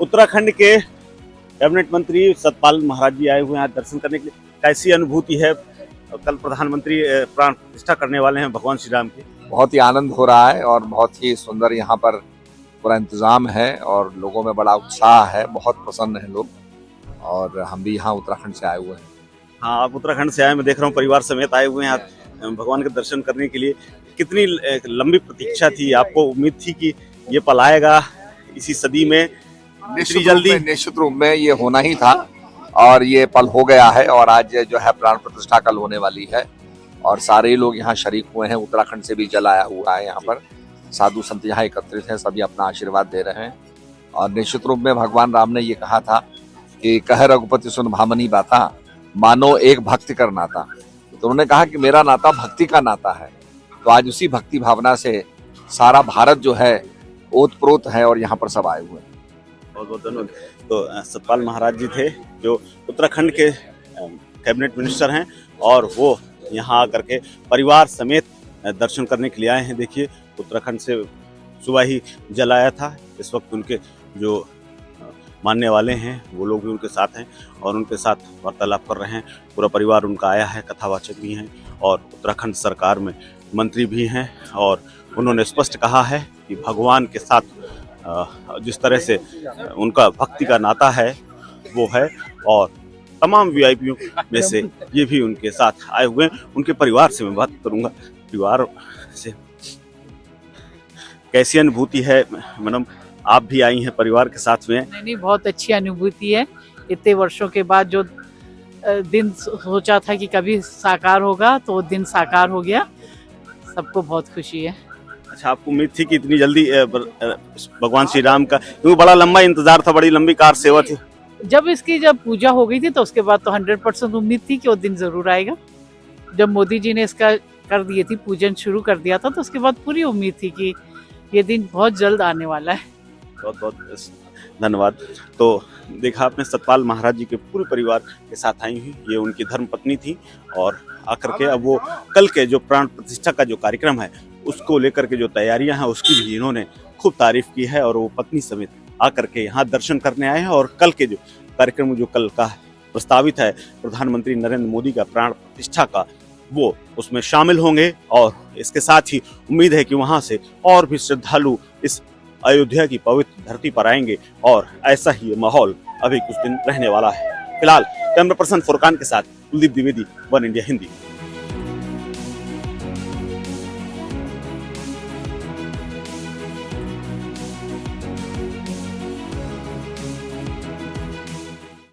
उत्तराखंड के कैबिनेट मंत्री सतपाल महाराज जी आए हुए हैं दर्शन करने के लिए। कैसी अनुभूति है? कल प्रधानमंत्री प्राण प्रतिष्ठा करने वाले हैं भगवान श्री राम की। बहुत ही आनंद हो रहा है और बहुत ही सुंदर यहाँ पर पूरा इंतजाम है और लोगों में बड़ा उत्साह है, बहुत प्रसन्न है लोग। और हम भी यहाँ उत्तराखंड से आए हुए हैं। हाँ, आप उत्तराखंड से आए, मैं देख रहा हूँ परिवार समेत आए हुए हैं यहाँ भगवान के दर्शन करने के लिए। कितनी लंबी प्रतीक्षा थी, आपको उम्मीद थी कि ये पल आएगा इसी सदी में? निश्चित रूप में ये होना ही था और ये पल हो गया है। और आज जो है प्राण प्रतिष्ठा कल होने वाली है और सारे लोग यहाँ शरीक हुए हैं। उत्तराखंड से भी जल आया हुआ है, यहाँ पर साधु संत यहाँ एकत्रित हैं, सभी अपना आशीर्वाद दे रहे हैं। और निश्चित रूप में भगवान राम ने ये कहा था कि कह रघुपति सुन भामनी बाता, मानो एक भक्ति कर नाता। तो उन्होंने कहा कि मेरा नाता भक्ति का नाता है। तो आज उसी भक्ति भावना से सारा भारत जो है ओतप्रोत है और यहाँ पर सब आए हुए हैं। बहुत बहुत धन्यवाद। तो सतपाल महाराज जी थे जो उत्तराखंड के कैबिनेट मिनिस्टर हैं और वो यहाँ आकर के परिवार समेत दर्शन करने के लिए आए हैं। देखिए, उत्तराखंड से सुबह ही जल आया था। इस वक्त उनके जो मानने वाले हैं वो लोग भी उनके साथ हैं और उनके साथ वार्तालाप कर रहे हैं। पूरा परिवार उनका आया है, कथावाचक भी हैं और उत्तराखंड सरकार में मंत्री भी हैं। और उन्होंने स्पष्ट कहा है कि भगवान के साथ जिस तरह से उनका भक्ति का नाता है वो है और तमाम वीआईपीओ में से ये भी उनके साथ आए हुए हैं। उनके परिवार से मैं बात करूंगा। परिवार से कैसी अनुभूति है मैडम? आप भी आई हैं परिवार के साथ में। नहीं, बहुत अच्छी अनुभूति है। इतने वर्षों के बाद जो दिन सोचा था कि कभी साकार होगा तो वो दिन साकार हो गया। सबको बहुत खुशी है। अच्छा, आपको उम्मीद थी कि इतनी जल्दी भगवान श्री राम का, क्योंकि बड़ा लंबा इंतजार था, बड़ी लंबी कार सेवा थी। जब पूजा हो गई थी तो उसके बाद तो 100% उम्मीद थी कि वो दिन जरूर आएगा। जब मोदी जी ने इसका कर दिए थी, पूजन शुरू कर दिया था, तो उसके बाद पूरी उम्मीद थी कि ये दिन बहुत जल्द आने वाला है। बहुत बहुत धन्यवाद। तो देखा आपने, सतपाल महाराज जी के पूरे परिवार के साथ आई हुई। ये उनकी धर्मपत्नी थी और आकर के अब वो कल के जो प्राण प्रतिष्ठा का जो कार्यक्रम है उसको लेकर के जो तैयारियां हैं उसकी भी इन्होंने खूब तारीफ की है और वो पत्नी समेत आकर के यहाँ दर्शन करने आए हैं। और कल के जो कार्यक्रम जो कल का प्रस्तावित है प्रधानमंत्री नरेंद्र मोदी का प्राण प्रतिष्ठा का, वो उसमें शामिल होंगे। और इसके साथ ही उम्मीद है कि वहाँ से और भी श्रद्धालु इस अयोध्या की पवित्र धरती पर आएंगे और ऐसा ही माहौल अभी कुछ दिन रहने वाला है। फिलहाल कैमरा पर्सन फुरकान के साथ कुलदीप द्विवेदी, वन इंडिया हिंदी।